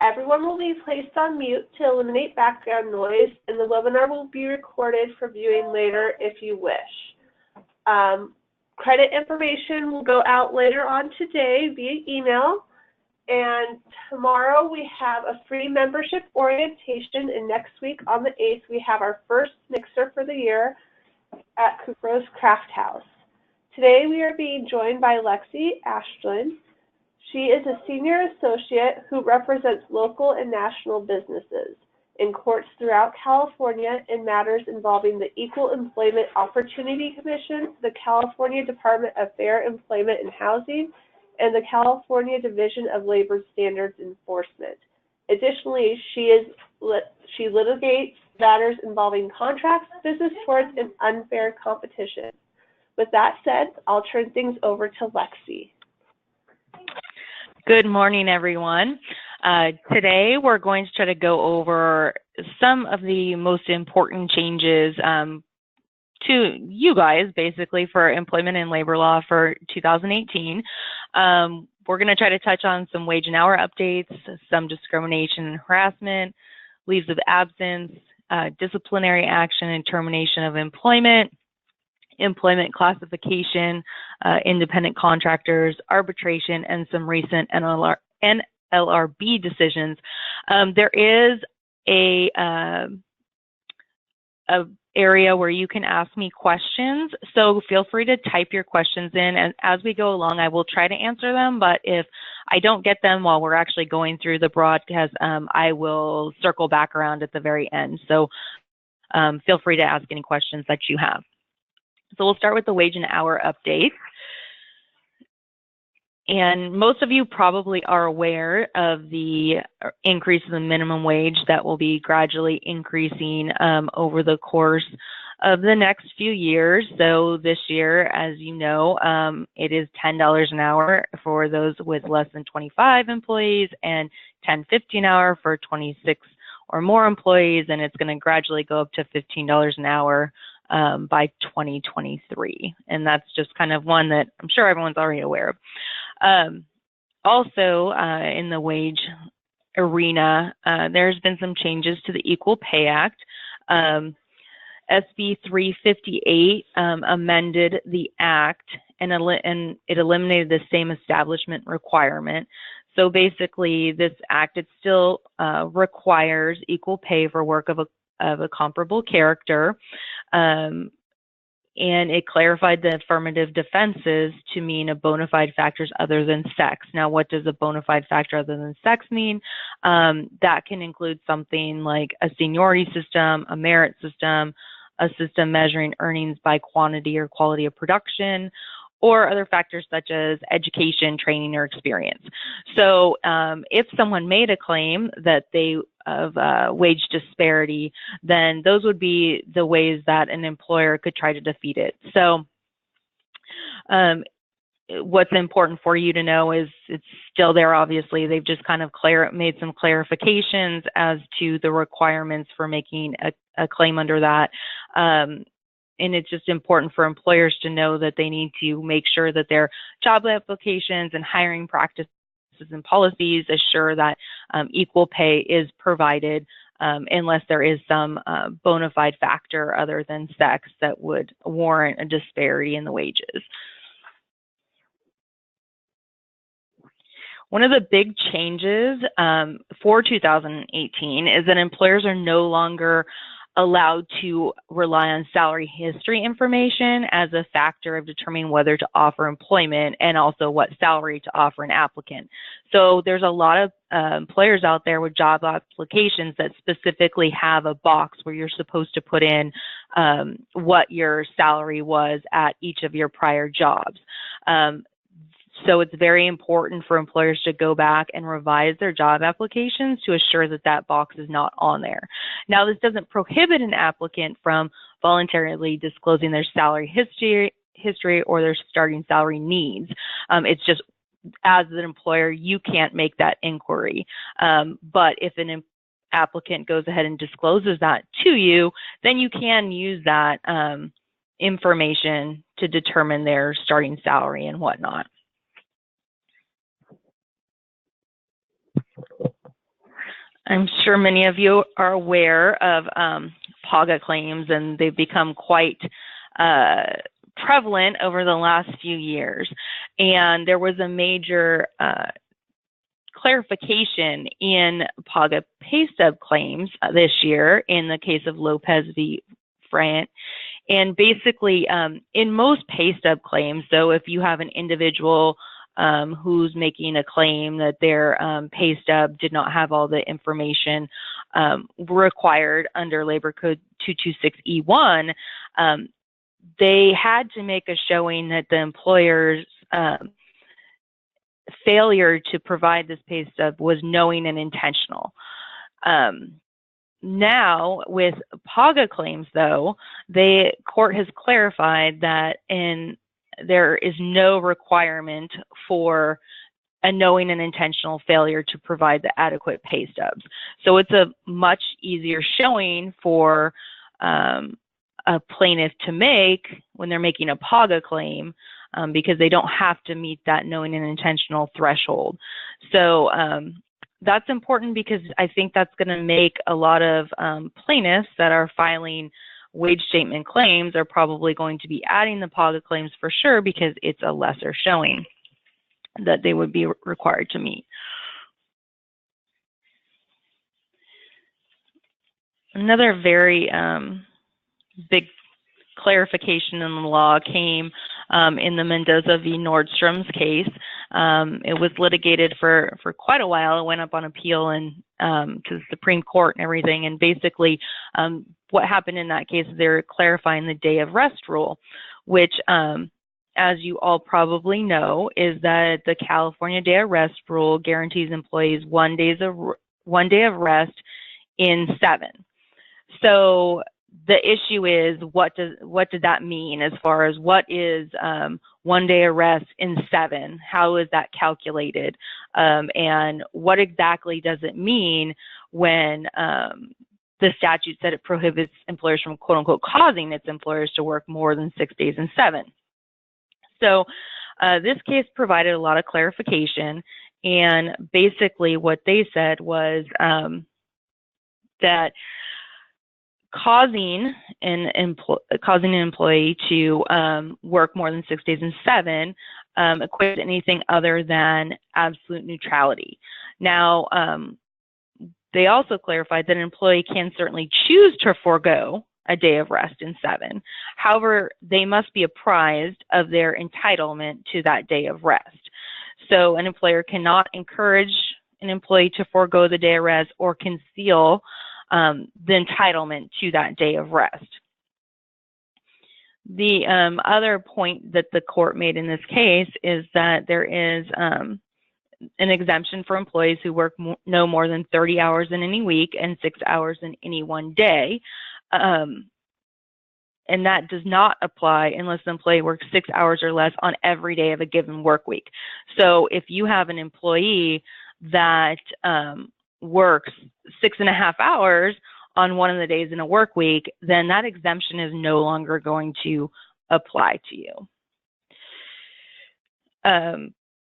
Everyone will be placed on mute to eliminate background noise, and the webinar will be recorded for viewing later if you wish. Credit information will go out later on today via email, and tomorrow we have a free membership orientation, and next week on the 8th we have our first mixer for the year at Kupro's Craft House. Today we are being joined by Lexi Ashland. She is a senior associate who represents local and national businesses in courts throughout California in matters involving the Equal Employment Opportunity Commission, the California Department of Fair Employment and Housing, and the California Division of Labor Standards Enforcement. Additionally, she litigates matters involving contracts, business torts, and unfair competition. With that said, I'll turn things over to Lexi. Good morning, everyone. Today we're going to try to go over some of the most important changes to you guys, basically, for employment and labor law for 2018. We're going to try to touch on some wage and hour updates, some discrimination and harassment, leaves of absence, disciplinary action and termination of employment, employment classification, independent contractors, arbitration, and some recent NLRB decisions. There is a area where you can ask me questions, so feel free to type your questions in, and as we go along I will try to answer them, but if I don't get them while we're actually going through the broadcast, I will circle back around at the very end. So feel free to ask any questions that you have. So we'll start with the wage and hour update. And most of you probably are aware of the increase in the minimum wage that will be gradually increasing over the course of the next few years. So this year, as you know, it is $10 an hour for those with less than 25 employees and $10.50 an hour for 26 or more employees, and it's going to gradually go up to $15 an hour by 2023. And that's just kind of one that I'm sure everyone's already aware of. Also, in the wage arena, there's been some changes to the Equal Pay Act. SB 358 amended the act, and it eliminated the same establishment requirement. So basically, this act, it still requires equal pay for work of a comparable character, and it clarified the affirmative defenses to mean a bona fide factors other than sex. Now, what does a bona fide factor other than sex mean? That can include something like a seniority system, a merit system, a system measuring earnings by quantity or quality of production, or other factors such as education, training, or experience. So if someone made a claim that they of wage disparity, then those would be the ways that an employer could try to defeat it. So what's important for you to know is it's still there, obviously. They've just kind of made some clarifications as to the requirements for making a claim under that. And it's just important for employers to know that they need to make sure that their job applications and hiring practices and policies assure that equal pay is provided unless there is some bona fide factor other than sex that would warrant a disparity in the wages. One of the big changes for 2018 is that employers are no longer allowed to rely on salary history information as a factor of determining whether to offer employment and also what salary to offer an applicant. So there's a lot of employers out there with job applications that specifically have a box where you're supposed to put in what your salary was at each of your prior jobs. So it's very important for employers to go back and revise their job applications to assure that that box is not on there. Now, this doesn't prohibit an applicant from voluntarily disclosing their salary history or their starting salary needs. It's just, as an employer, you can't make that inquiry. But if an applicant goes ahead and discloses that to you, then you can use that information to determine their starting salary and whatnot. I'm sure many of you are aware of PAGA claims, and they've become quite prevalent over the last few years. And there was a major clarification in PAGA pay stub claims this year in the case of Lopez v. Frant. And basically, in most pay stub claims, so if you have an individual who's making a claim that their pay stub did not have all the information required under Labor Code 226E1, they had to make a showing that the employer's failure to provide this pay stub was knowing and intentional. Now, with PAGA claims, though, the court has clarified that there is no requirement for a knowing and intentional failure to provide the adequate pay stubs. So it's a much easier showing for a plaintiff to make when they're making a PAGA claim because they don't have to meet that knowing and intentional threshold. So that's important because I think that's going to make a lot of plaintiffs that are filing wage statement claims are probably going to be adding the PAGA claims for sure because it's a lesser showing that they would be required to meet. Another very big clarification in the law came in the Mendoza v. Nordstrom's case. It was litigated for quite a while. It went up on appeal and to the Supreme Court and everything. And basically, what happened in that case is they're clarifying the day of rest rule, which, as you all probably know, is that the California day of rest rule guarantees employees 1 day of rest in 7. So the issue is, what does that mean as far as what is 1 day of rest in 7? How is that calculated? And what exactly does it mean when the statute said it prohibits employers from quote unquote causing its employers to work more than 6 days in 7? So this case provided a lot of clarification, and basically what they said was that causing an employee to work more than 6 days in 7 equates to anything other than absolute neutrality. Now, they also clarified that an employee can certainly choose to forego a day of rest in 7. However, they must be apprised of their entitlement to that day of rest. So an employer cannot encourage an employee to forego the day of rest or conceal the entitlement to that day of rest. The other point that the court made in this case is that there is an exemption for employees who work no more than 30 hours in any week and 6 hours in any one day. And that does not apply unless the employee works 6 hours or less on every day of a given work week. So if you have an employee that works 6.5 hours on one of the days in a work week, then that exemption is no longer going to apply to you.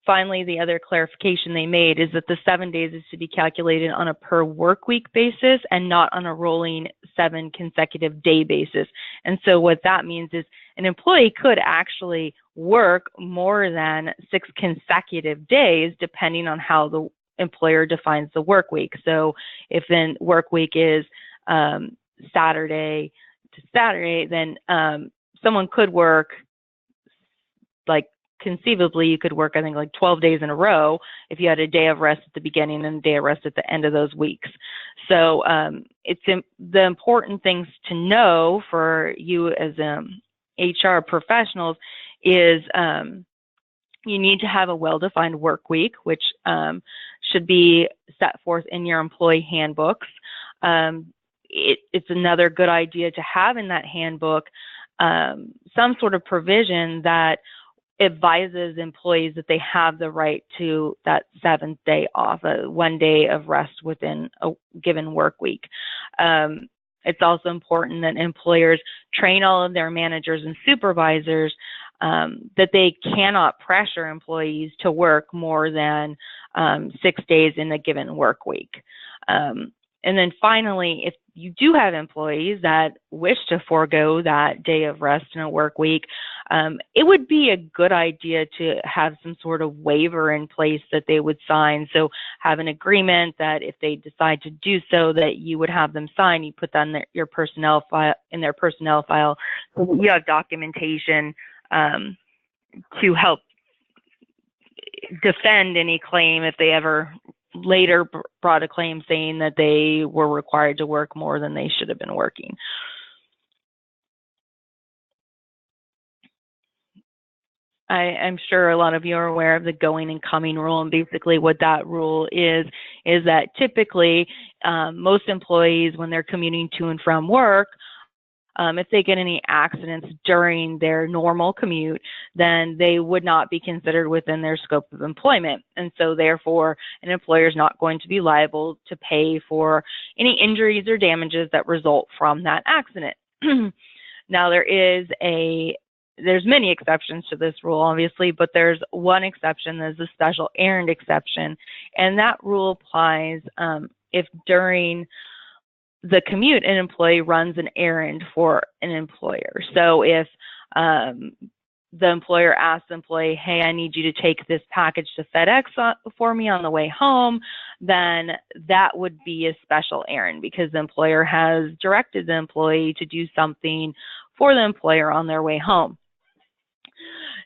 Finally, the other clarification they made is that the 7 days is to be calculated on a per work week basis and not on a rolling 7 consecutive day basis. And so what that means is an employee could actually work more than 6 consecutive days depending on how the employer defines the work week. So if then work week is Saturday to Saturday, then someone could work, like conceivably you could work, I think, like 12 days in a row if you had a day of rest at the beginning and a day of rest at the end of those weeks. So it's the important things to know for you as HR professionals is you need to have a well-defined work week, which should be set forth in your employee handbooks. It's another good idea to have in that handbook some sort of provision that advises employees that they have the right to that 7th day off, 1 day of rest within a given work week. It's also important that employers train all of their managers and supervisors that they cannot pressure employees to work more than 6 days in a given work week. And then finally, if you do have employees that wish to forego that day of rest in a work week, it would be a good idea to have some sort of waiver in place that they would sign. So have an agreement that if they decide to do so, that you would have them sign. You put that in your personnel file, so that you have documentation to help defend any claim if they ever later brought a claim saying that they were required to work more than they should have been working. I'm sure a lot of you are aware of the going and coming rule, and basically what that rule is that typically most employees, when they're commuting to and from work, if they get any accidents during their normal commute, then they would not be considered within their scope of employment. And so therefore, an employer is not going to be liable to pay for any injuries or damages that result from that accident. Now, there's many exceptions to this rule, obviously, but there's one exception, there's a special errand exception, and that rule applies if during the commute, an employee runs an errand for an employer. So if the employer asks the employee, hey, I need you to take this package to FedEx for me on the way home, then that would be a special errand because the employer has directed the employee to do something for the employer on their way home.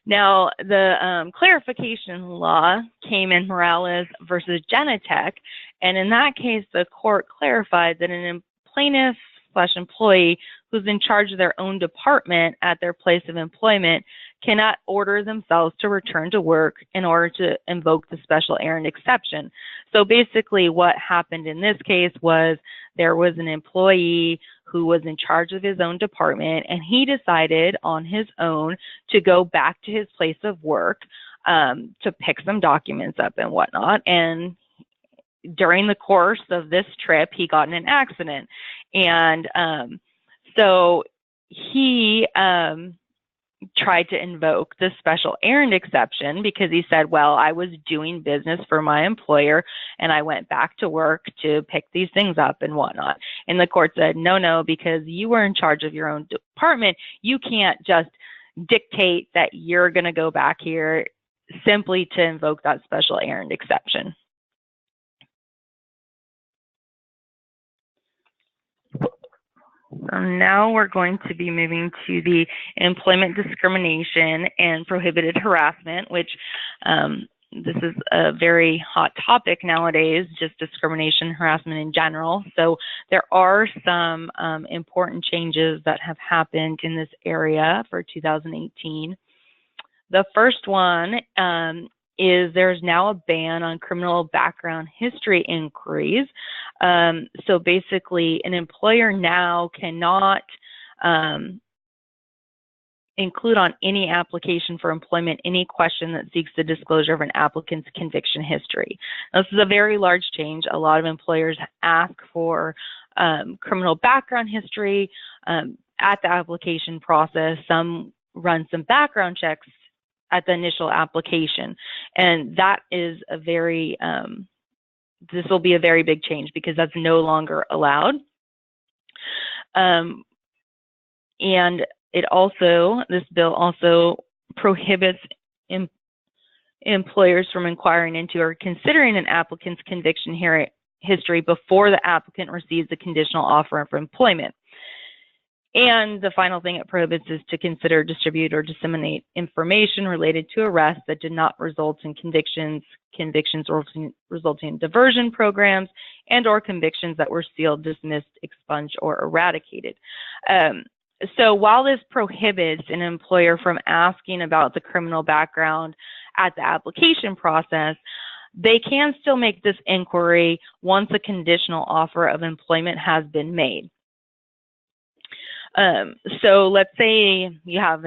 Now, the clarification law came in Morales versus Genentech, and in that case, the court clarified that an plaintiff/employee who's in charge of their own department at their place of employment cannot order themselves to return to work in order to invoke the special errand exception. So basically what happened in this case was there was an employee who was in charge of his own department, and he decided on his own to go back to his place of work to pick some documents up and whatnot. And during the course of this trip, he got in an accident. And so he tried to invoke the special errand exception because he said, well, I was doing business for my employer and I went back to work to pick these things up and whatnot. And the court said, no, because you were in charge of your own department, you can't just dictate that you're going to go back here simply to invoke that special errand exception. So now we're going to be moving to the employment discrimination and prohibited harassment, which this is a very hot topic nowadays, just discrimination, harassment in general. So there are some important changes that have happened in this area for 2018. The first one is there's now a ban on criminal background history inquiries. So basically, an employer now cannot include on any application for employment any question that seeks the disclosure of an applicant's conviction history. Now, this is a very large change. A lot of employers ask for criminal background history at the application process. Some run some background checks at the initial application. And that is a very, this will be a very big change because that's no longer allowed. And it also, this bill also prohibits employers from inquiring into or considering an applicant's conviction history before the applicant receives a conditional offer of employment. And the final thing it prohibits is to consider, distribute, or disseminate information related to arrests that did not result in convictions resulting in diversion programs, and or convictions that were sealed, dismissed, expunged, or eradicated. So while this prohibits an employer from asking about the criminal background at the application process, they can still make this inquiry once a conditional offer of employment has been made. So let's say you have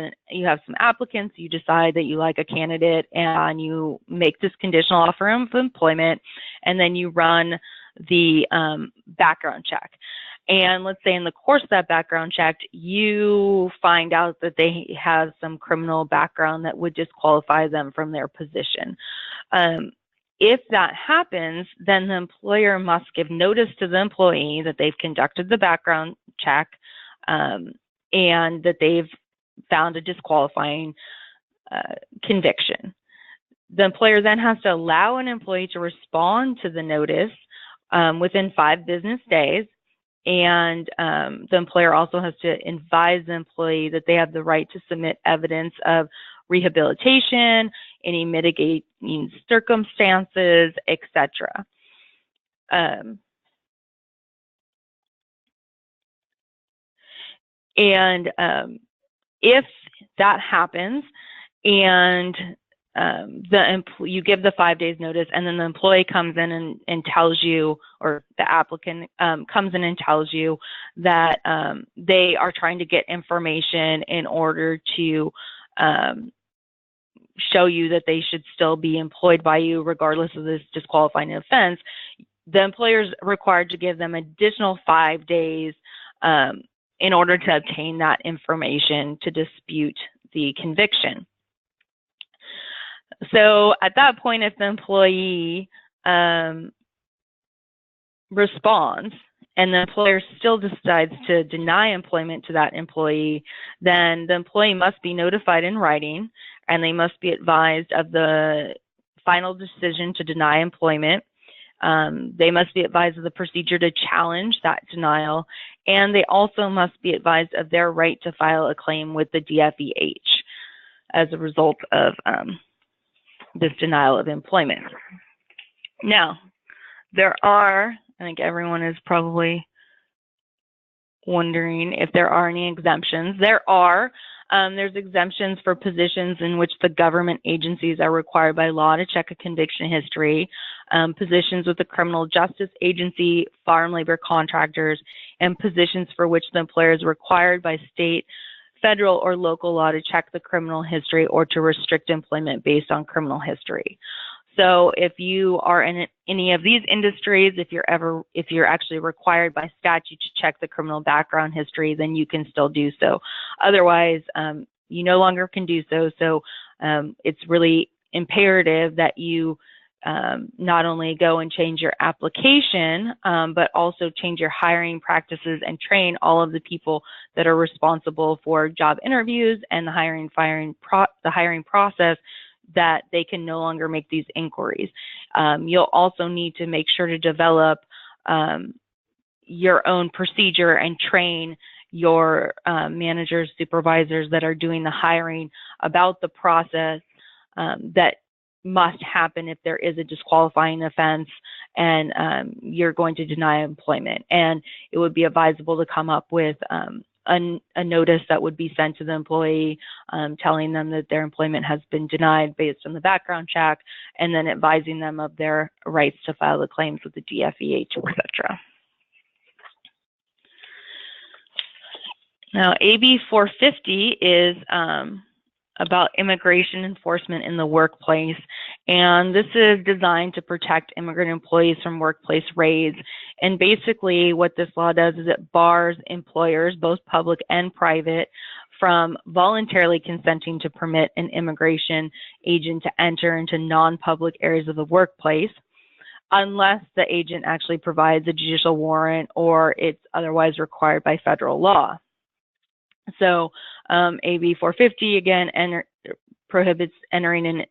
some applicants, you decide that you like a candidate and you make this conditional offer of employment, and then you run the background check. And let's say in the course of that background check, you find out that they have some criminal background that would disqualify them from their position. If that happens, then the employer must give notice to the employee that they've conducted the background check and that they've found a disqualifying conviction. The employer then has to allow an employee to respond to the notice within 5 business days, and the employer also has to advise the employee that they have the right to submit evidence of rehabilitation, any mitigating circumstances, etc. If that happens and you give the 5 days notice, and then the employee comes in and tells you, or the applicant comes in and tells you that they are trying to get information in order to show you that they should still be employed by you regardless of this disqualifying offense, the employer is required to give them additional 5 days in order to obtain that information to dispute the conviction. So at that point, if the employee responds and the employer still decides to deny employment to that employee, then the employee must be notified in writing, and they must be advised of the final decision to deny employment. They must be advised of the procedure to challenge that denial, and they also must be advised of their right to file a claim with the DFEH as a result of this denial of employment. Now, there are, I think everyone is probably wondering if there are any exemptions. There are. There's exemptions for positions in which the government agencies are required by law to check a conviction history, positions with the criminal justice agency, farm labor contractors, and positions for which the employer is required by state, federal, or local law to check the criminal history or to restrict employment based on criminal history. So if you are in any of these industries, if you're actually required by statute to check the criminal background history, then you can still do so. Otherwise, you no longer can do so. So it's really imperative that you not only go and change your application, but also change your hiring practices and train all of the people that are responsible for job interviews and the hiring process, that they can no longer make these inquiries. You'll also need to make sure to develop your own procedure and train your managers, supervisors that are doing the hiring about the process that must happen if there is a disqualifying offense and you're going to deny employment. And it would be advisable to come up with a notice that would be sent to the employee telling them that their employment has been denied based on the background check, and then advising them of their rights to file the claims with the DFEH, etc. Now, AB 450 is about immigration enforcement in the workplace, and this is designed to protect immigrant employees from workplace raids. And basically what this law does is it bars employers, both public and private, from voluntarily consenting to permit an immigration agent to enter into non-public areas of the workplace unless the agent actually provides a judicial warrant or it's otherwise required by federal law. So AB 450, again, prohibits entering into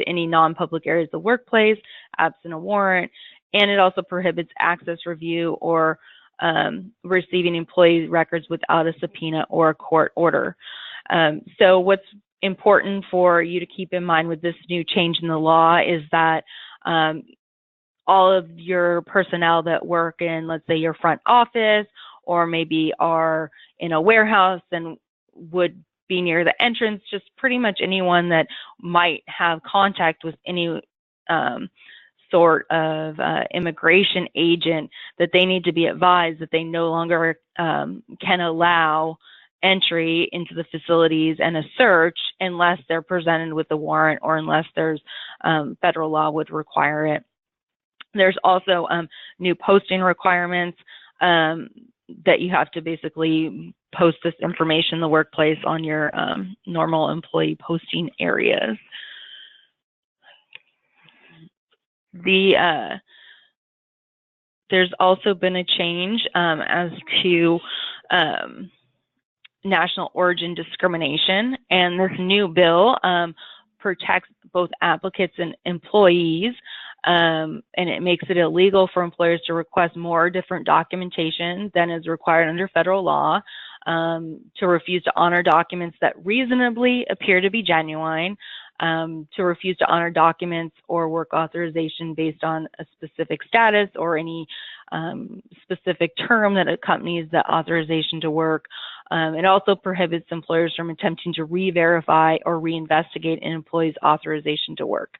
any non-public areas of the workplace absent a warrant, and it also prohibits access, review, or receiving employee records without a subpoena or a court order. So what's important for you to keep in mind with this new change in the law is that all of your personnel that work in, let's say, your front office, or maybe are in a warehouse and would be near the entrance, just pretty much anyone that might have contact with any sort of immigration agent, that they need to be advised that they no longer can allow entry into the facilities and a search unless they're presented with a warrant or unless there's federal law would require it. There's also new posting requirements that you have to basically post this information in the workplace on your normal employee posting areas. There's also been a change as to national origin discrimination, and this new bill protects both applicants and employees, and it makes it illegal for employers to request more different documentation than is required under federal law, to refuse to honor documents that reasonably appear to be genuine, to refuse to honor documents or work authorization based on a specific status or any specific term that accompanies the authorization to work. It also prohibits employers from attempting to re-verify or reinvestigate an employee's authorization to work.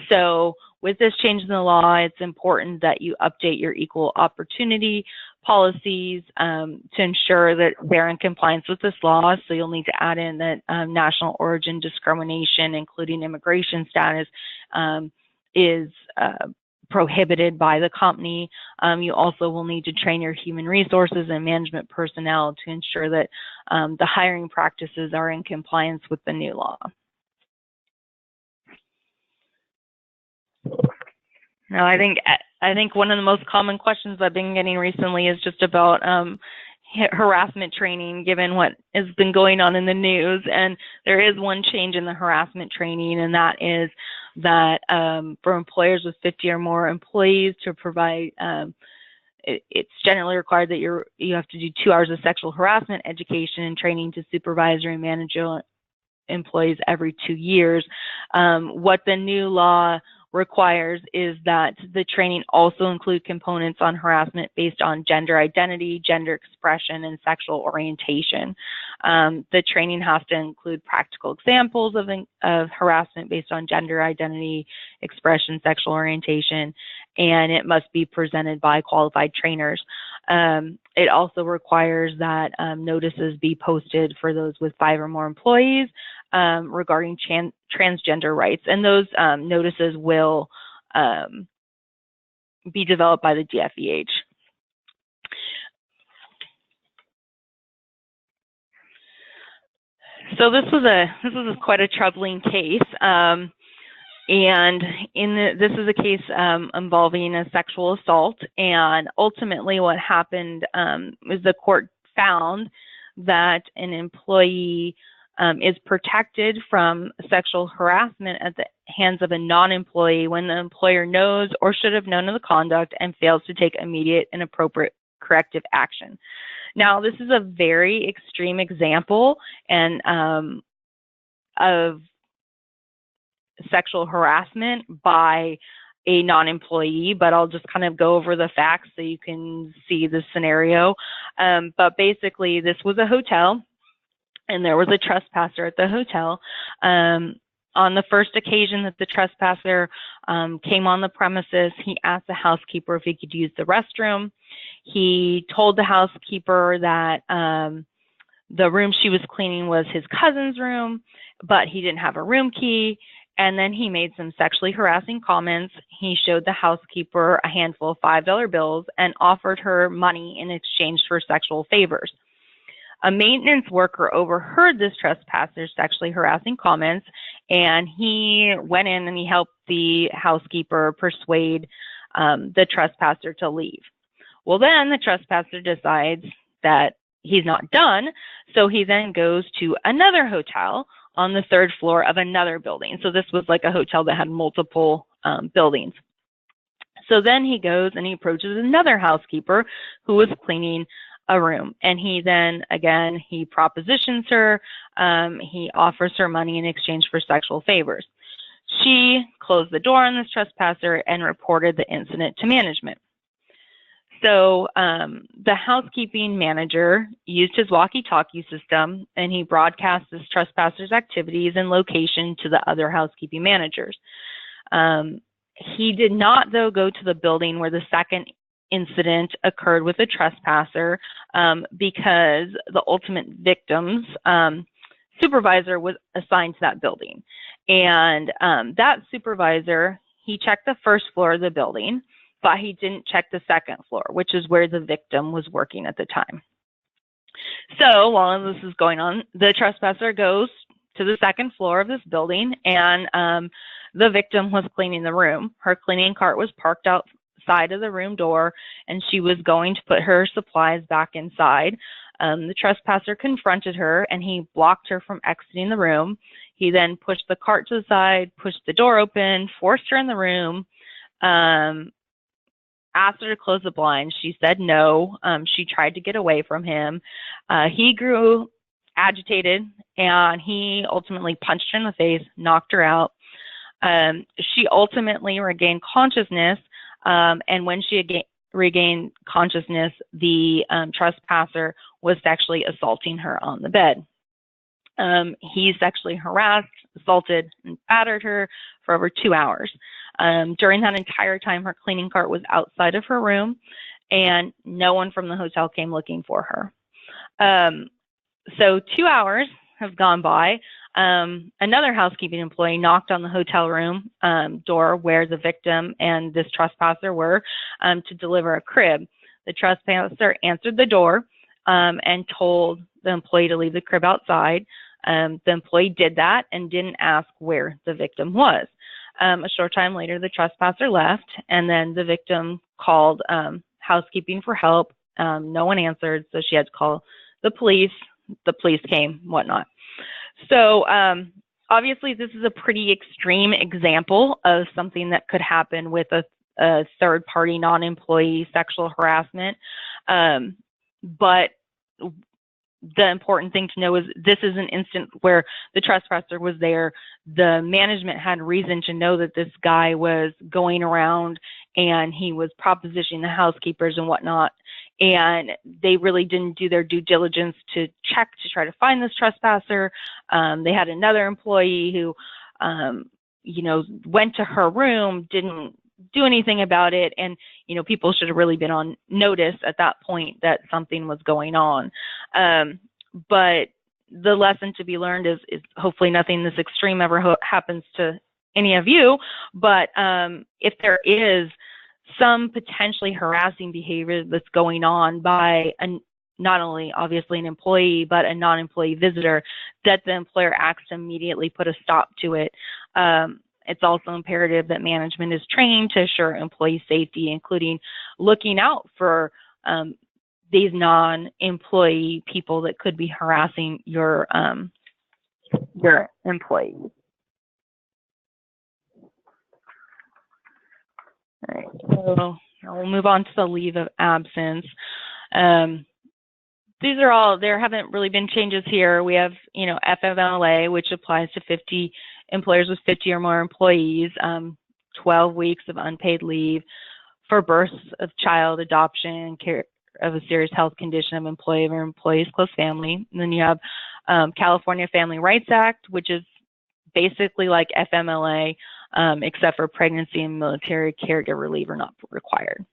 So with this change in the law, it's important that you update your equal opportunity policies to ensure that they're in compliance with this law. So you'll need to add in that national origin discrimination, including immigration status, is prohibited by the company. You also will need to train your human resources and management personnel to ensure that the hiring practices are in compliance with the new law. Now, I think one of the most common questions I've been getting recently is just about harassment training, given what has been going on in the news. And there is one change in the harassment training, and that is that for employers with 50 or more employees to provide, it's generally required that you have to do 2 hours of sexual harassment education and training to supervisory and managerial employees every 2 years. What the new law requires is that the training also include components on harassment based on gender identity, gender expression, and sexual orientation. The training has to include practical examples of harassment based on gender identity, expression, sexual orientation, and it must be presented by qualified trainers. It also requires that notices be posted for those with 5 or more employees regarding transgender rights, and those notices will be developed by the DFEH. So this was quite a troubling case, and this is a case involving a sexual assault. And ultimately, what happened is the court found that an employee is protected from sexual harassment at the hands of a non-employee when the employer knows or should have known of the conduct and fails to take immediate and appropriate corrective action. Now, this is a very extreme example and of sexual harassment by a non-employee, but I'll just kind of go over the facts so you can see the scenario. But basically, this was a hotel, and there was a trespasser at the hotel. On the first occasion that the trespasser came on the premises, he asked the housekeeper if he could use the restroom. He told the housekeeper that the room she was cleaning was his cousin's room, but he didn't have a room key. And then he made some sexually harassing comments. He showed the housekeeper a handful of $5 bills and offered her money in exchange for sexual favors. A maintenance worker overheard this trespasser's sexually harassing comments, and he went in and he helped the housekeeper persuade the trespasser to leave. Well, then the trespasser decides that he's not done, so he then goes to another hotel on the 3rd floor of another building. So this was like a hotel that had multiple buildings. So then he goes and he approaches another housekeeper who was cleaning a room, and he then, again, he propositions her, he offers her money in exchange for sexual favors. She closed the door on this trespasser and reported the incident to management. So the housekeeping manager used his walkie-talkie system, and he broadcast this trespasser's activities and location to the other housekeeping managers. He did not, though, go to the building where the second incident occurred with the trespasser because the ultimate victim's supervisor was assigned to that building. And that supervisor, he checked the 1st floor of the building, but he didn't check the 2nd floor, which is where the victim was working at the time. So while this is going on, the trespasser goes to the 2nd floor of this building and the victim was cleaning the room. Her cleaning cart was parked outside of the room door, and she was going to put her supplies back inside. The trespasser confronted her, and he blocked her from exiting the room. He then pushed the cart to the side, pushed the door open, forced her in the room, asked her to close the blinds. She said no. She tried to get away from him. He grew agitated, and he ultimately punched her in the face, knocked her out. She ultimately regained consciousness, and when she regained consciousness, the trespasser was sexually assaulting her on the bed. He sexually harassed, assaulted, and battered her for over 2 hours. During that entire time, her cleaning cart was outside of her room, and no one from the hotel came looking for her. So 2 hours have gone by. Another housekeeping employee knocked on the hotel room door where the victim and this trespasser were to deliver a crib. The trespasser answered the door and told the employee to leave the crib outside. The employee did that and didn't ask where the victim was. A short time later, the trespasser left, and then the victim called housekeeping for help. No one answered, so she had to call the police. The police came, whatnot. So obviously, this is a pretty extreme example of something that could happen with a third-party non-employee sexual harassment. But the important thing to know is this is an instance where the trespasser was there. The management had reason to know that this guy was going around and he was propositioning the housekeepers and whatnot. And they really didn't do their due diligence to check to try to find this trespasser. They had another employee who, went to her room, didn't do anything about it. And, people should have really been on notice at that point that something was going on. But the lesson to be learned is hopefully nothing this extreme ever happens to any of you. But if there is some potentially harassing behavior that's going on by not only obviously an employee, but a non-employee visitor, that the employer acts to immediately put a stop to it. It's also imperative that management is trained to assure employee safety, including looking out for these non-employee people that could be harassing your employees. All right, so we'll move on to the leave of absence. These are all, there haven't really been changes here. We have, FMLA, which applies to 50 employers with 50 or more employees, 12 weeks of unpaid leave for birth of child, adoption, care of a serious health condition of employee or employee's close family. And then you have California Family Rights Act, which is basically like FMLA, except for pregnancy and military caregiver leave are not required.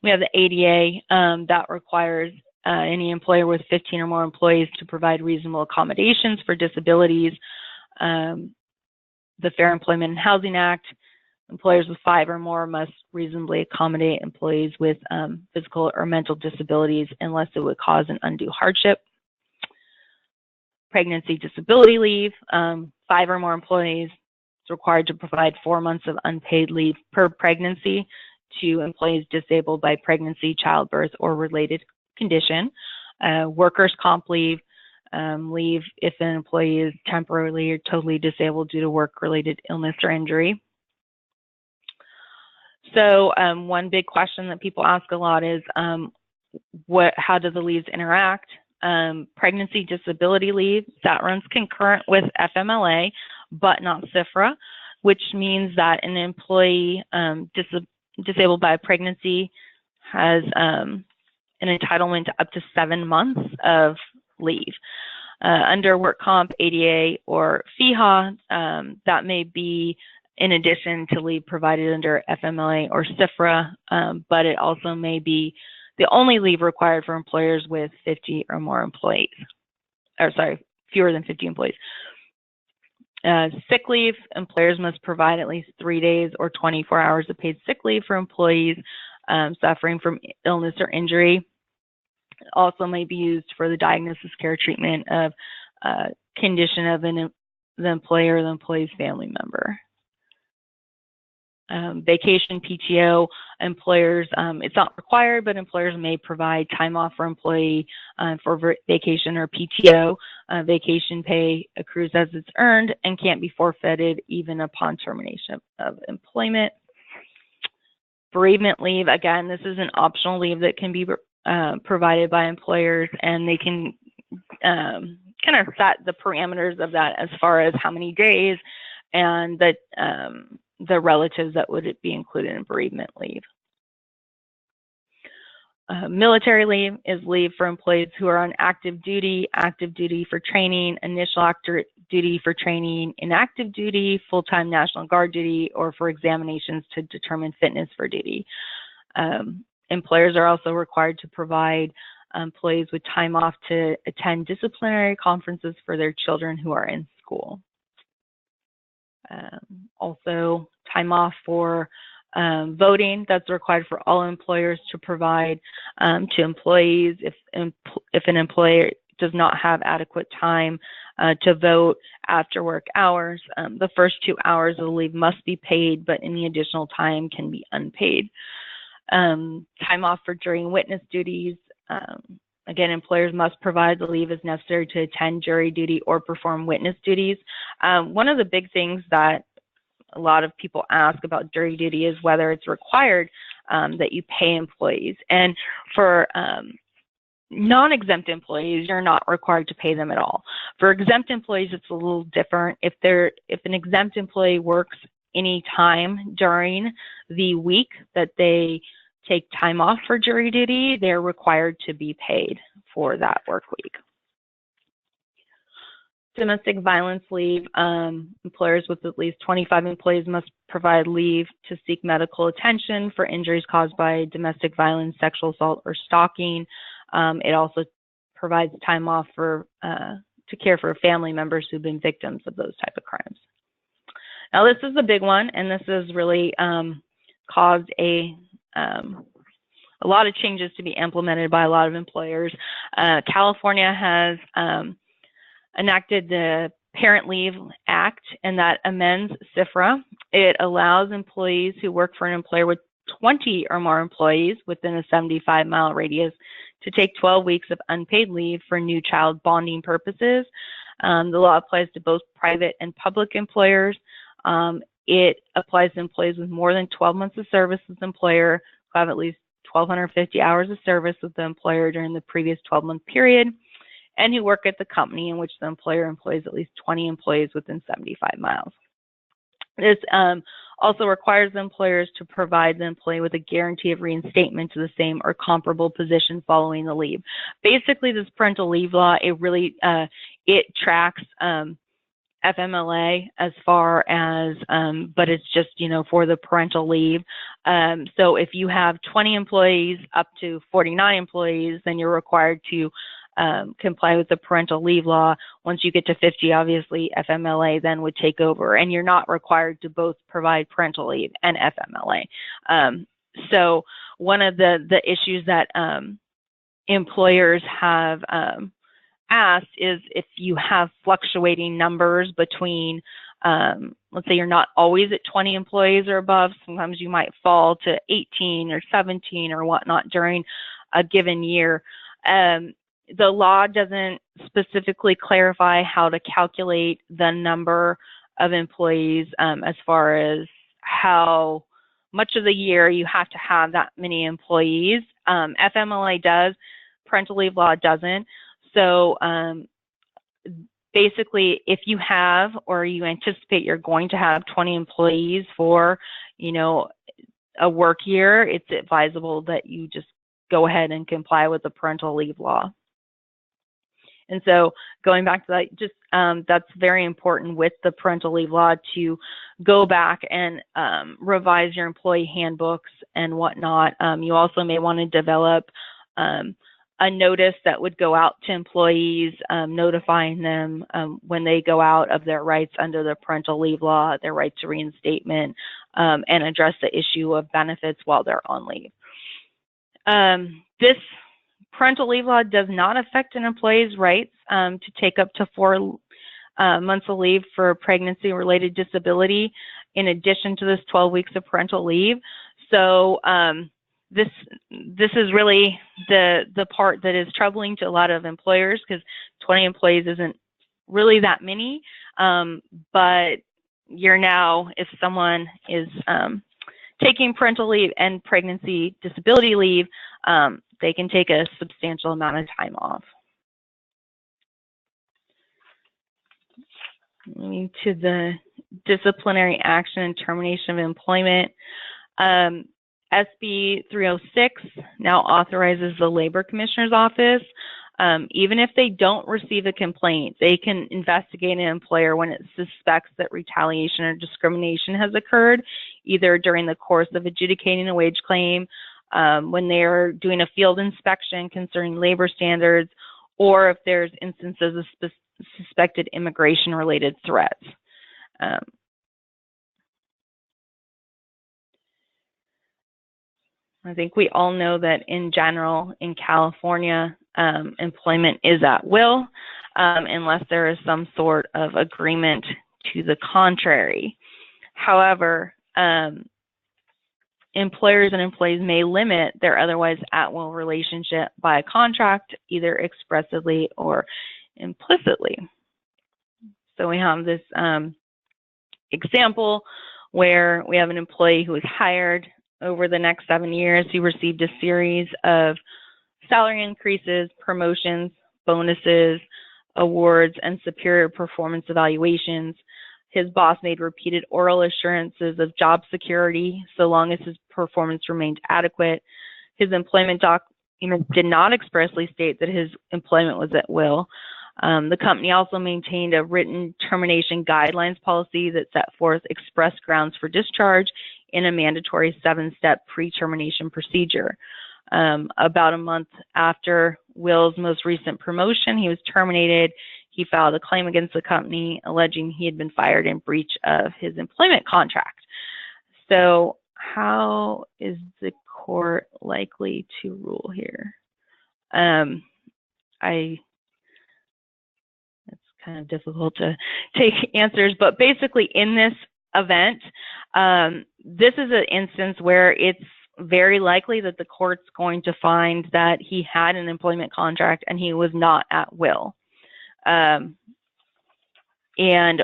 We have the ADA that requires any employer with 15 or more employees to provide reasonable accommodations for disabilities. The Fair Employment and Housing Act, employers with 5 or more must reasonably accommodate employees with physical or mental disabilities unless it would cause an undue hardship. Pregnancy disability leave, 5 or more employees is required to provide 4 months of unpaid leave per pregnancy to employees disabled by pregnancy, childbirth, or related condition. Workers' comp leave, leave if an employee is temporarily or totally disabled due to work-related illness or injury. So one big question that people ask a lot is, how do the leaves interact? Pregnancy disability leave, that runs concurrent with FMLA, but not CFRA, which means that an employee disabled by pregnancy has an entitlement to up to 7 months of leave. Under work comp, ADA, or FEHA, that may be in addition to leave provided under FMLA or CFRA, but it also may be the only leave required for employers with 50 or more employees, fewer than 50 employees. Sick leave, employers must provide at least 3 days or 24 hours of paid sick leave for employees suffering from illness or injury. It also may be used for the diagnosis, care, treatment of condition of an the employer or the employee's family member. Vacation, PTO, employers, it's not required, but employers may provide time off for employee for vacation or PTO. Vacation pay accrues as it's earned and can't be forfeited even upon termination of employment. Bereavement leave, again, this is an optional leave that can be provided by employers, and they can kind of set the parameters of that as far as how many days and the relatives that would be included in bereavement leave. Military leave is leave for employees who are on active duty for training, initial active duty for training, inactive duty, full-time National Guard duty, or for examinations to determine fitness for duty. Employers are also required to provide employees with time off to attend disciplinary conferences for their children who are in school. Also, time off for voting, that's required for all employers to provide to employees if an employer does not have adequate time to vote after work hours. The first 2 hours of the leave must be paid, but any additional time can be unpaid. Time off for during witness duties. Again, employers must provide the leave as necessary to attend jury duty or perform witness duties. One of the big things that a lot of people ask about jury duty is whether it's required that you pay employees. And for non-exempt employees, you're not required to pay them at all. For exempt employees, it's a little different. If an exempt employee works any time during the week that they take time off for jury duty, they're required to be paid for that work week. Domestic violence leave, employers with at least 25 employees must provide leave to seek medical attention for injuries caused by domestic violence, sexual assault, or stalking. It also provides time off to care for family members who've been victims of those type of crimes. Now, this is a big one, and this has really caused a lot of changes to be implemented by a lot of employers. California has enacted the Parent Leave Act, and that amends CFRA. It allows employees who work for an employer with 20 or more employees within a 75-mile radius to take 12 weeks of unpaid leave for new child bonding purposes. The law applies to both private and public employers. It applies to employees with more than 12 months of service with the employer who have at least 1,250 hours of service with the employer during the previous 12-month period, and who work at the company in which the employer employs at least 20 employees within 75 miles. This also requires the employers to provide the employee with a guarantee of reinstatement to the same or comparable position following the leave. Basically, this parental leave law, it really it tracks FMLA as far as, but it's just, for the parental leave. So if you have 20 employees up to 49 employees, then you're required to comply with the parental leave law. Once you get to 50, obviously FMLA then would take over, and you're not required to both provide parental leave and FMLA. So one of the issues that employers have asked is if you have fluctuating numbers between, let's say you're not always at 20 employees or above, sometimes you might fall to 18 or 17 or whatnot during a given year. The law doesn't specifically clarify how to calculate the number of employees as far as how much of the year you have to have that many employees. FMLA does, parental leave law doesn't. So basically, if you have or you anticipate you're going to have 20 employees for, a work year, it's advisable that you just go ahead and comply with the parental leave law. And so going back to that, just that's very important with the parental leave law to go back and revise your employee handbooks and whatnot. You also may want to develop a notice that would go out to employees, notifying them when they go out of their rights under the parental leave law, their right to reinstatement, and address the issue of benefits while they're on leave. This parental leave law does not affect an employee's rights to take up to 4 months of leave for pregnancy-related disability, in addition to this 12 weeks of parental leave. So this is really the part that is troubling to a lot of employers, because 20 employees isn't really that many, but you're now, if someone is taking parental leave and pregnancy disability leave, they can take a substantial amount of time off. Moving to the disciplinary action and termination of employment. SB 306 now authorizes the Labor Commissioner's Office, even if they don't receive a complaint, they can investigate an employer when it suspects that retaliation or discrimination has occurred, either during the course of adjudicating a wage claim, when they're doing a field inspection concerning labor standards, or if there's instances of suspected immigration-related threats. I think we all know that in general, in California, employment is at will, unless there is some sort of agreement to the contrary. However, employers and employees may limit their otherwise at-will relationship by contract, either expressly or implicitly. So we have this example where we have an employee who was hired over the next 7 years. He received a series of salary increases, promotions, bonuses, awards, and superior performance evaluations. His boss made repeated oral assurances of job security so long as his performance remained adequate. His employment document did not expressly state that his employment was at will. The company also maintained a written termination guidelines policy that set forth express grounds for discharge in a mandatory 7-step pre-termination procedure. About a month after Will's most recent promotion, he was terminated. He filed a claim against the company alleging he had been fired in breach of his employment contract. So how is the court likely to rule here? It's kind of difficult to take answers, but basically in this event, this is an instance where it's very likely that the court's going to find that he had an employment contract and he was not at will. And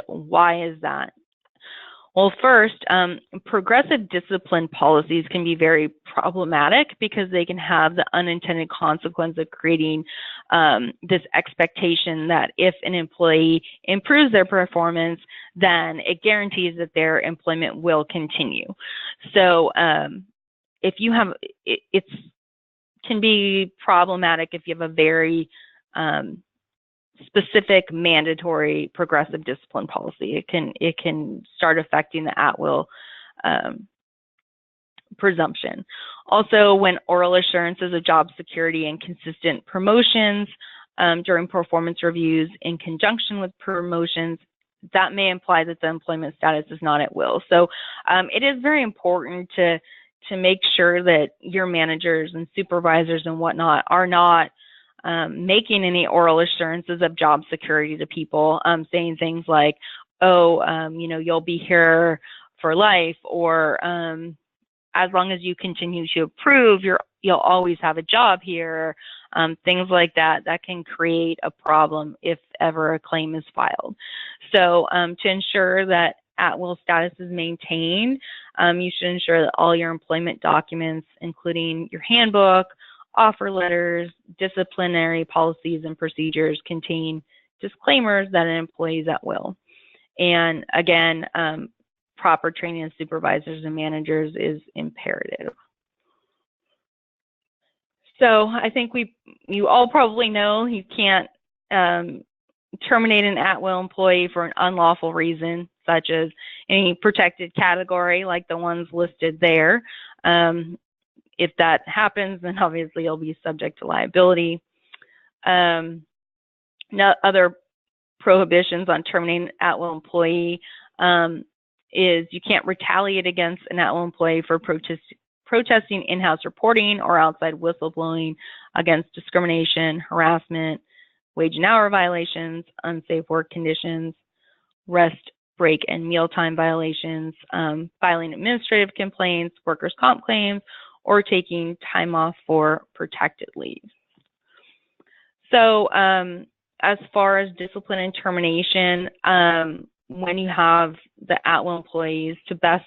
why is that? Well, first, progressive discipline policies can be very problematic because they can have the unintended consequence of creating this expectation that if an employee improves their performance, then it guarantees that their employment will continue. So if you have, it can be problematic if you have a very specific mandatory progressive discipline policy. It can start affecting the at-will presumption. Also, when oral assurances of job security and consistent promotions during performance reviews in conjunction with promotions, that may imply that the employment status is not at will. So it is very important to make sure that your managers and supervisors and whatnot are not making any oral assurances of job security to people, saying things like, oh, you know, you'll be here for life, or as long as you continue to improve, you'll always have a job here. Things like that can create a problem if ever a claim is filed. So to ensure that at-will status is maintained, you should ensure that all your employment documents, including your handbook, offer letters, disciplinary policies and procedures, contain disclaimers that an employee is at will. And again, proper training of supervisors and managers is imperative. So I think you all probably know you can't terminate an at-will employee for an unlawful reason, such as any protected category like the ones listed there. If that happens, then obviously you'll be subject to liability. Other prohibitions on terminating an at-will employee is you can't retaliate against an at-will employee for protesting in-house reporting or outside whistleblowing against discrimination, harassment, wage and hour violations, unsafe work conditions, rest, break, and mealtime violations, filing administrative complaints, workers' comp claims, or taking time off for protected leave. So as far as discipline and termination, when you have the at-will employees, to best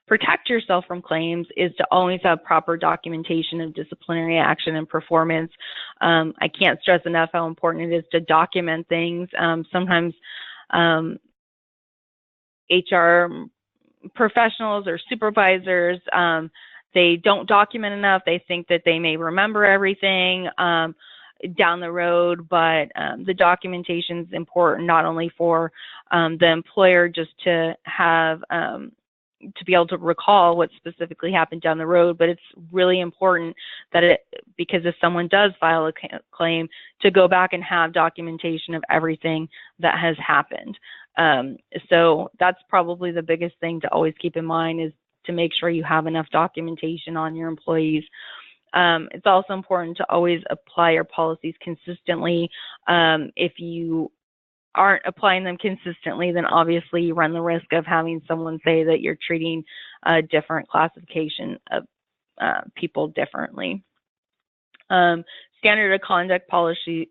protect yourself from claims is to always have proper documentation of disciplinary action and performance. I can't stress enough how important it is to document things. Sometimes HR professionals or supervisors, they don't document enough. They think that they may remember everything down the road, but the documentation is important not only for the employer just to have to be able to recall what specifically happened down the road, but it's really important that because if someone does file a claim, to go back and have documentation of everything that has happened. So that's probably the biggest thing to always keep in mind, is to make sure you have enough documentation on your employees. It's also important to always apply your policies consistently. If you aren't applying them consistently, then obviously you run the risk of having someone say that you're treating a different classification of people differently. Standard of conduct policies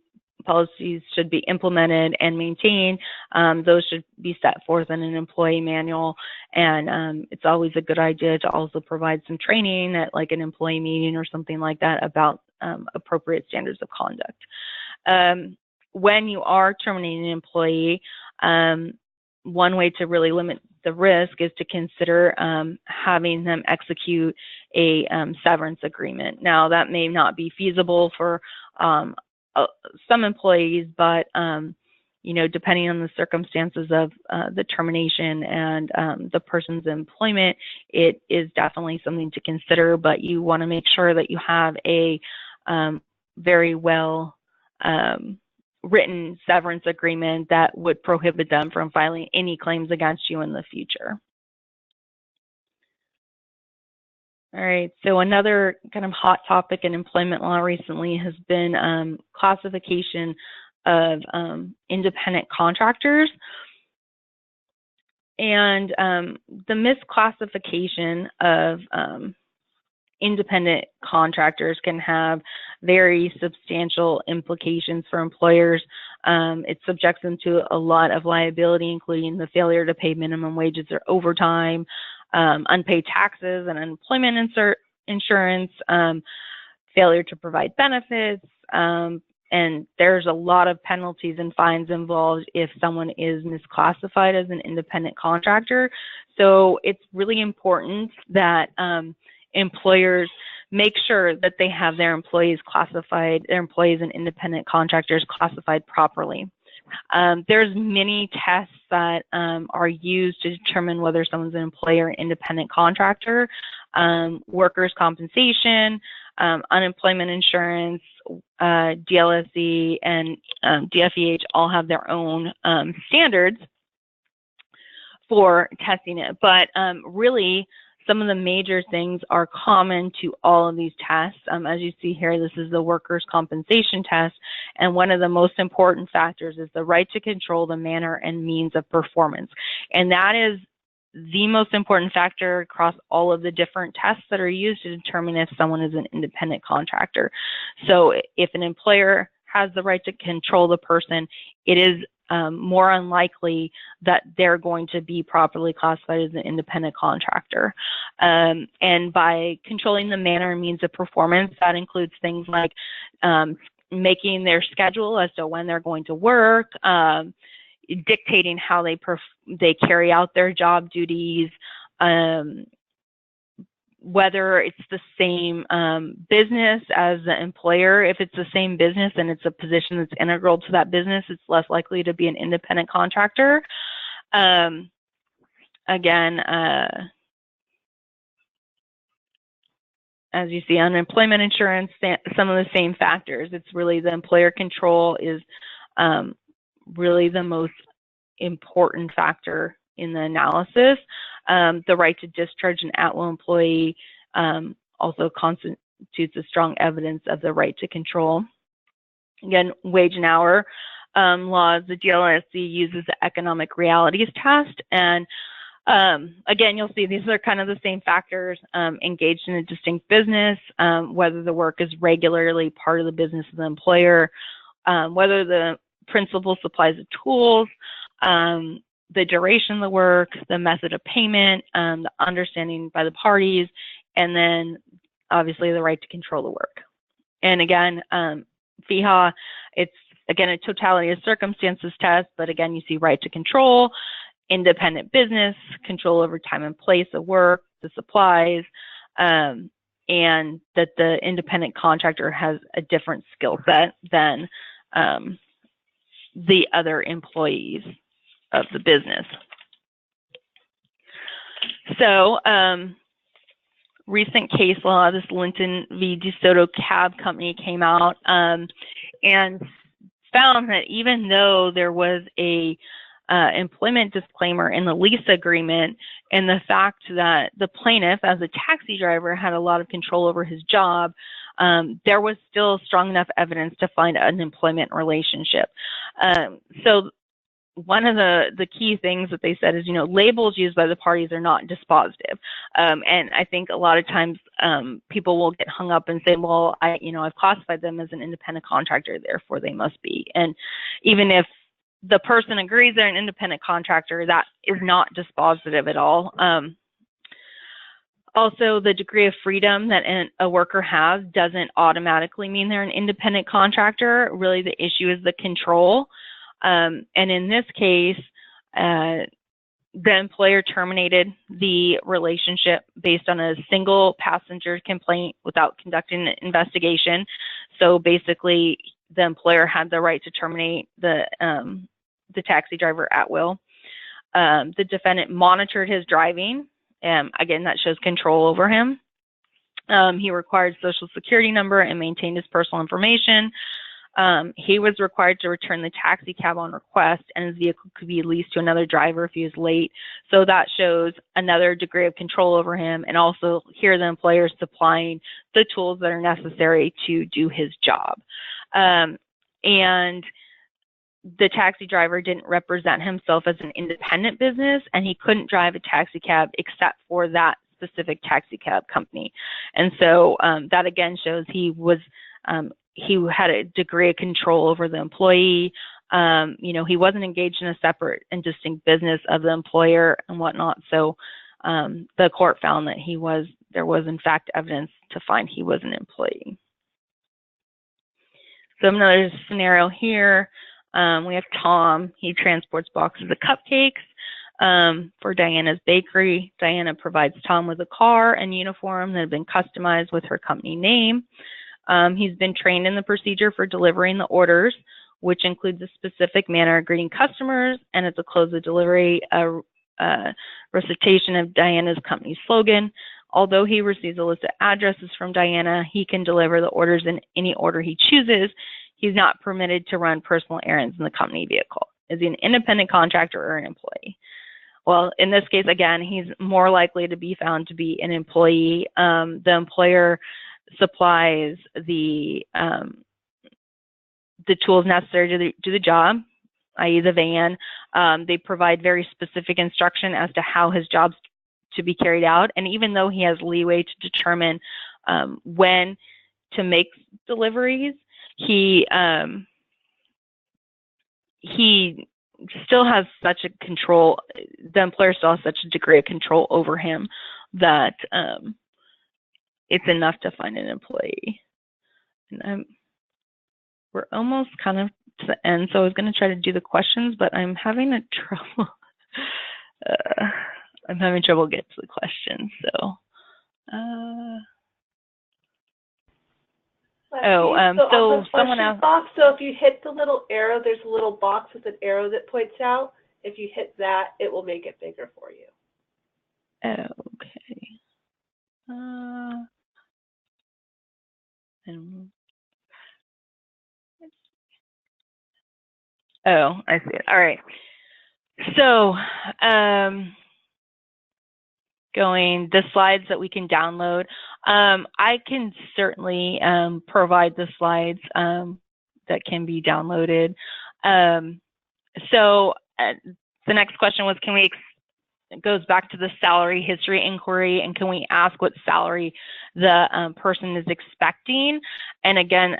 should be implemented and maintained. Those should be set forth in an employee manual, and it's always a good idea to also provide some training at like an employee meeting or something like that about appropriate standards of conduct. When you are terminating an employee, one way to really limit the risk is to consider having them execute a severance agreement. Now, that may not be feasible for some employees, but you know, depending on the circumstances of the termination and the person's employment, it is definitely something to consider. But you want to make sure that you have a very well written severance agreement that would prohibit them from filing any claims against you in the future. All right, so another kind of hot topic in employment law recently has been classification of independent contractors. And the misclassification of independent contractors can have very substantial implications for employers. It subjects them to a lot of liability, including the failure to pay minimum wages or overtime, unpaid taxes and unemployment insurance, failure to provide benefits, and there's a lot of penalties and fines involved if someone is misclassified as an independent contractor. So it's really important that employers make sure that they have their employees and independent contractors classified properly. There's many tests that are used to determine whether someone's an employee or independent contractor. Workers' compensation, unemployment insurance, DLSE, and DFEH all have their own standards for testing it. But really, some of the major things are common to all of these tests. As you see here, this is the workers' compensation test, and one of the most important factors is the right to control the manner and means of performance. And that is the most important factor across all of the different tests that are used to determine if someone is an independent contractor. So if an employer has the right to control the person, it is more unlikely that they're going to be properly classified as an independent contractor. And by controlling the manner and means of performance, that includes things like making their schedule as to when they're going to work, dictating how they carry out their job duties, whether it's the same business as the employer. If it's the same business and it's a position that's integral to that business, it's less likely to be an independent contractor. Again, as you see, unemployment insurance, some of the same factors. It's really the employer control is really the most important factor in the analysis. The right to discharge an at-will employee also constitutes a strong evidence of the right to control. Again, wage and hour laws, the DLSC uses the economic realities test. And again, you'll see these are kind of the same factors: engaged in a distinct business, whether the work is regularly part of the business of the employer, whether the principal supplies the tools, the duration of the work, the method of payment, the understanding by the parties, and then obviously the right to control the work. And again, FEHA, it's again a totality of circumstances test, but again, you see right to control, independent business, control over time and place of work, the supplies, and that the independent contractor has a different skill set than the other employees of the business. So, recent case law, this Linton v. DeSoto Cab Company came out and found that even though there was a employment disclaimer in the lease agreement, and the fact that the plaintiff, as a taxi driver, had a lot of control over his job, there was still strong enough evidence to find an employment relationship. So one of the key things that they said is, labels used by the parties are not dispositive. And I think a lot of times people will get hung up and say, well, I've classified them as an independent contractor, therefore they must be. And even if the person agrees they're an independent contractor, that is not dispositive at all. Also, the degree of freedom that a worker has doesn't automatically mean they're an independent contractor. Really, the issue is the control. And in this case, the employer terminated the relationship based on a single passenger complaint without conducting an investigation. So basically, the employer had the right to terminate the taxi driver at will. The defendant monitored his driving. Again, that shows control over him. He required social security number and maintained his personal information. He was required to return the taxi cab on request, and his vehicle could be leased to another driver if he was late. So that shows another degree of control over him, and also here the employer is supplying the tools that are necessary to do his job. And the taxi driver didn't represent himself as an independent business, and he couldn't drive a taxi cab except for that specific taxi cab company. And so that again shows he had a degree of control over the employee. He wasn't engaged in a separate and distinct business of the employer and whatnot. So the court found that there was in fact evidence to find he was an employee. So another scenario here, we have Tom. He transports boxes of cupcakes for Diana's Bakery. Diana provides Tom with a car and uniform that have been customized with her company name. He's been trained in the procedure for delivering the orders, which includes a specific manner of greeting customers, and at the close of delivery, a recitation of Diana's company slogan. Although he receives a list of addresses from Diana, he can deliver the orders in any order he chooses. He's not permitted to run personal errands in the company vehicle. Is he an independent contractor or an employee? Well, in this case, again, he's more likely to be found to be an employee. The employer supplies the tools necessary to do the job, i.e. the van. They provide very specific instruction as to how his job's to be carried out. And even though he has leeway to determine when to make deliveries, he still has such a control, the employer still has such a degree of control over him that it's enough to find an employee. And we're almost kind of to the end, so I was going to try to do the questions, but I'm having trouble. I'm having trouble getting to the questions. So, so someone else. Box, so if you hit the little arrow, there's a little box with an arrow that points out. If you hit that, it will make it bigger for you. Okay. I see it. All right. So, the slides that we can download. I can certainly provide the slides that that can be downloaded. So the next question was, it goes back to the salary history inquiry, and can we ask what salary the person is expecting? And again,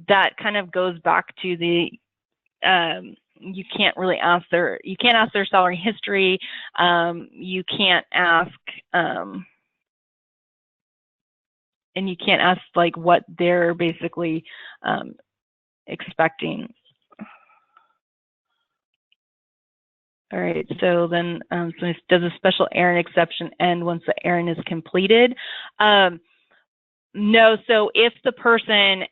that kind of goes back to the you can't ask their salary history. You can't ask and you can't ask like what they're basically expecting. All right, so then so does a special errand exception end once the errand is completed? No, so if the person,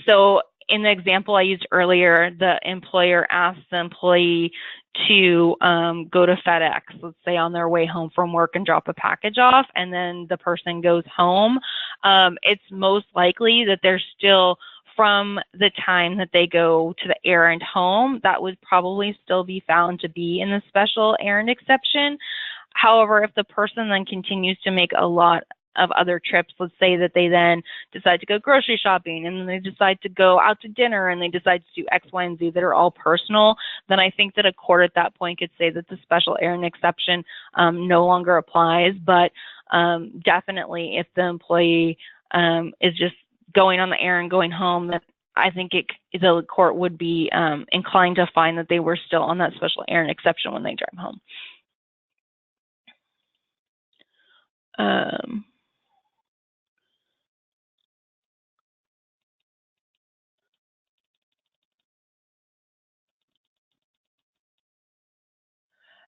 so in the example I used earlier, the employer asks the employee to go to FedEx, let's say on their way home from work and drop a package off, and then the person goes home, it's most likely that they're still, from the time that they go to the errand home, that would probably still be found to be in the special errand exception. However, if the person then continues to make a lot of other trips, let's say that they then decide to go grocery shopping, and then they decide to go out to dinner, and they decide to do X, Y, and Z that are all personal, then I think that a court at that point could say that the special errand exception no longer applies. But definitely if the employee is just going on the errand, going home, that I think the court would be inclined to find that they were still on that special errand exception when they drive home.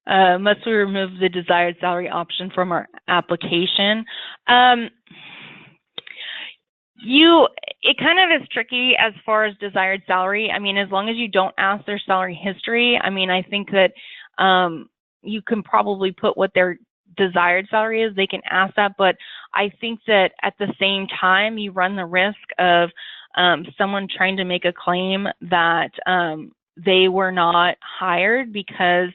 Must we remove the desired salary option from our application? It kind of is tricky as far as desired salary. I mean, as long as you don't ask their salary history, I mean, I think that you can probably put what their desired salary is. They can ask that, but I think that at the same time, you run the risk of someone trying to make a claim that they were not hired because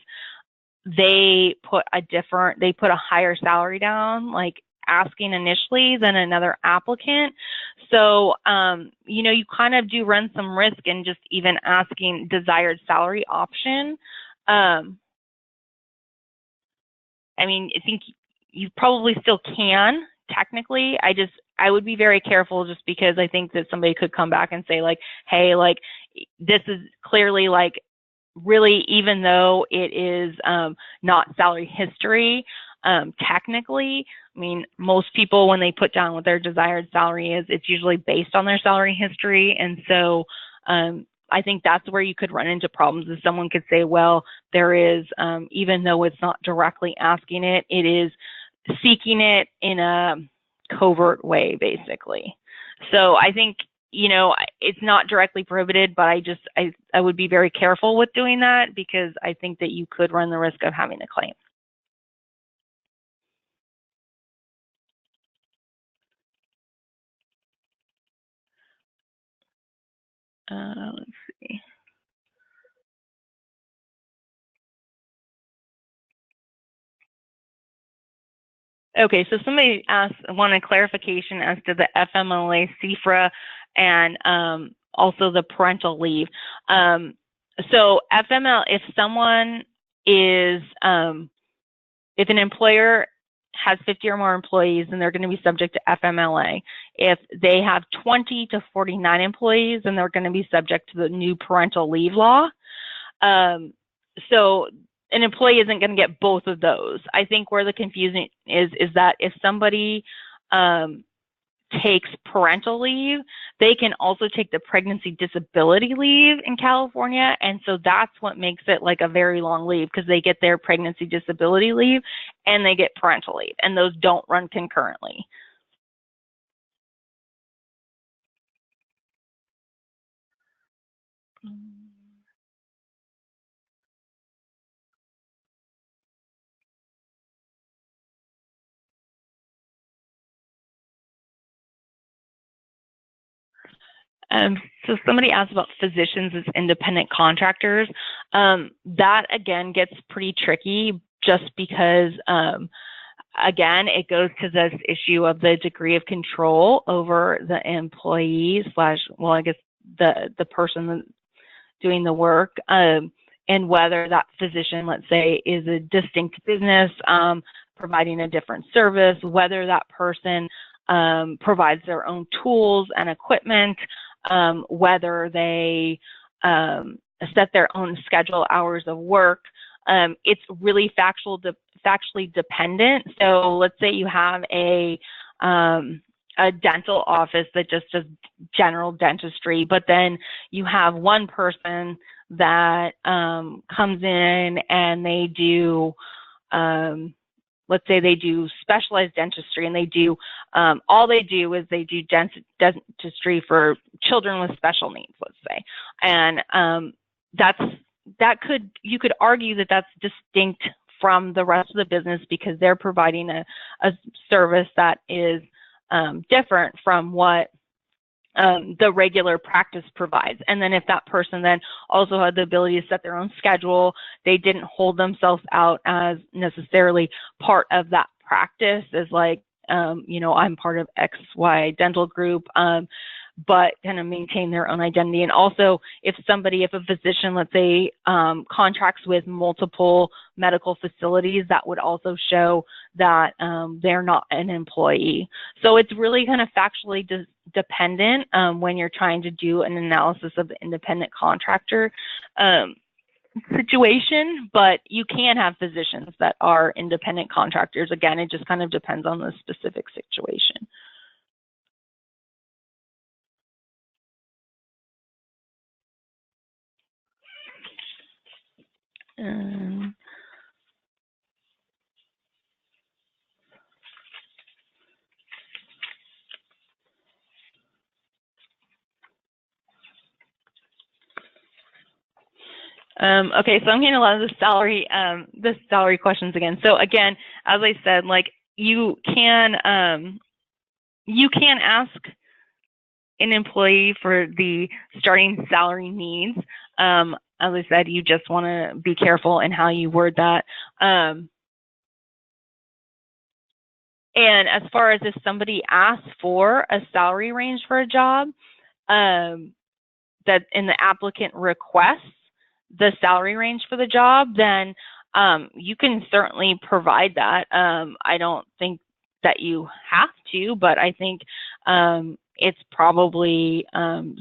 they put a higher salary down, like asking initially, than another applicant. So, you kind of do run some risk in just even asking desired salary option. I mean, I think you probably still can, technically. I would be very careful, just because I think that somebody could come back and say, like, hey, like, this is clearly, like, really, even though it is not salary history, technically, I mean, most people, when they put down what their desired salary is, it's usually based on their salary history. And so I think that's where you could run into problems, is someone could say, well, there is, even though it's not directly asking it, it is seeking it in a covert way, basically. So I think, it's not directly prohibited, but I would be very careful with doing that, because I think that you could run the risk of having a claim. Let's see. Okay, so somebody wanted clarification as to the FMLA, CFRA, and also the parental leave. So FML, if someone is, if an employer has 50 or more employees, then they're going to be subject to FMLA. If they have 20 to 49 employees, then they're going to be subject to the new parental leave law. So an employee isn't going to get both of those. I think where the confusion is that if somebody takes parental leave, they can also take the pregnancy disability leave in California. And so that's what makes it like a very long leave, because they get their pregnancy disability leave and they get parental leave, and those don't run concurrently. So somebody asked about physicians as independent contractors. That, again, gets pretty tricky, just because, again, it goes to this issue of the degree of control over the employee / well, I guess the person doing the work, and whether that physician, let's say, is a distinct business providing a different service, whether that person provides their own tools and equipment, whether they set their own schedule hours of work. It's really factually dependent. So let's say you have a dental office that just does general dentistry, but then you have one person that comes in and they do, let's say they do specialized dentistry, and they do, all they do is they do dentistry for children with special needs, let's say. And you could argue that that's distinct from the rest of the business because they're providing a service that is different from what the regular practice provides. And then if that person then also had the ability to set their own schedule, they didn't hold themselves out as necessarily part of that practice as like, I'm part of XY dental group, but kind of maintain their own identity. And also if a physician, let's say, contracts with multiple medical facilities, that would also show that they're not an employee. So it's really kind of factually dependent when you're trying to do an analysis of the independent contractor situation, but you can have physicians that are independent contractors. Again, it just kind of depends on the specific situation. Okay, so I'm getting a lot of the salary questions again. So again, as I said, like you can ask an employee for the starting salary needs. As I said, you just want to be careful in how you word that. And as far as if somebody asks for a salary range for a job, that in the applicant requests the salary range for the job, then you can certainly provide that. I don't think that you have to, but I think it's probably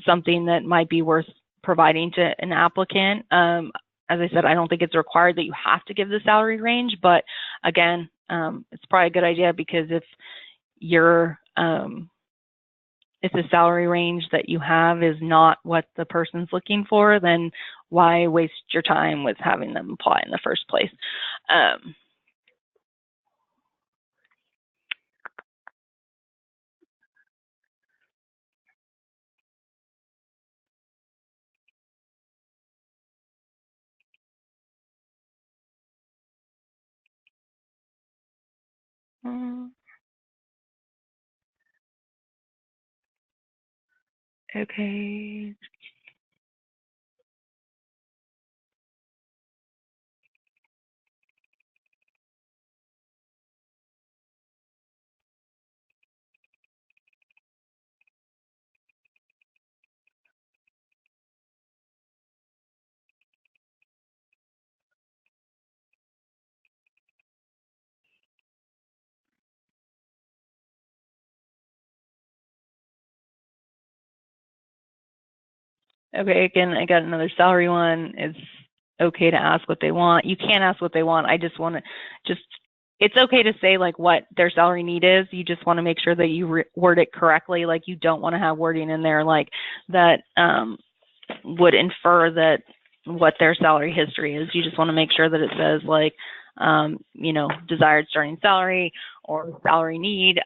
something that might be worth providing to an applicant. As I said, I don't think it's required that you have to give the salary range, but again, it's probably a good idea because if the salary range that you have is not what the person's looking for, then why waste your time with having them apply in the first place? Okay. Okay, again, I got another salary one. It's okay to ask what they want. You can ask what they want. I just want to it's okay to say like what their salary need is. You just want to make sure that you word it correctly. Like you don't want to have wording in there like that would infer that what their salary history is. You just want to make sure that it says like, desired starting salary or salary need,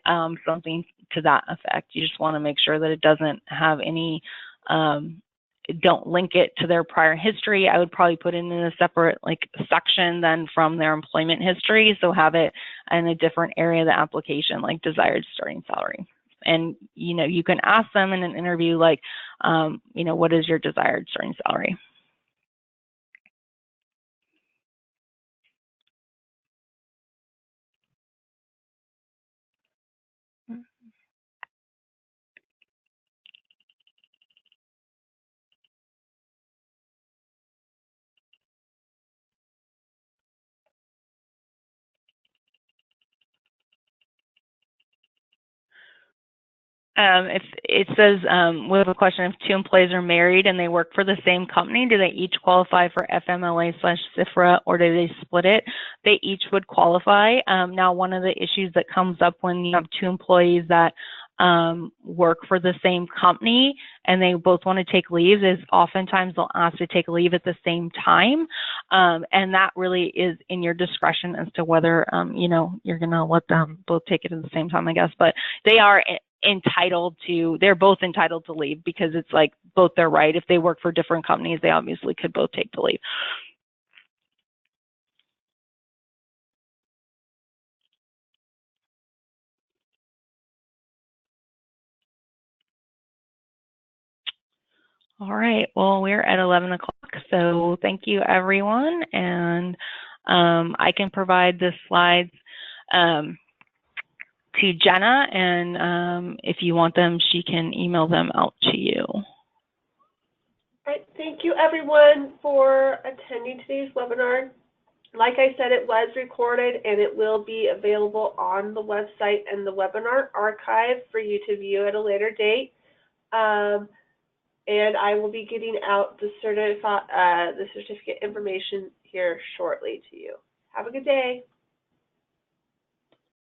something to that effect. You just want to make sure that it doesn't have any, don't link it to their prior history. I would probably put it in a separate section then from their employment history. So have it in a different area of the application, like desired starting salary. And, you can ask them in an interview, like, what is your desired starting salary? If it says, we have a question, if two employees are married and they work for the same company, do they each qualify for FMLA/CFRA, or do they split it? They each would qualify. Now, one of the issues that comes up when you have two employees that work for the same company and they both want to take leaves is oftentimes they'll ask to take leave at the same time. And that really is in your discretion as to whether, you know, you're going to let them both take it at the same time, I guess. But they are they're both entitled to leave because it's like both their right. If they work for different companies, they obviously could both take the leave. All right, well, we're at 11 o'clock, so thank you, everyone. And I can provide the slides to Jenna, and if you want them, she can email them out to you. All right, thank you, everyone, for attending today's webinar. Like I said, it was recorded, and it will be available on the website and the webinar archive for you to view at a later date. And I will be getting out the certificate information here shortly to you. Have a good day.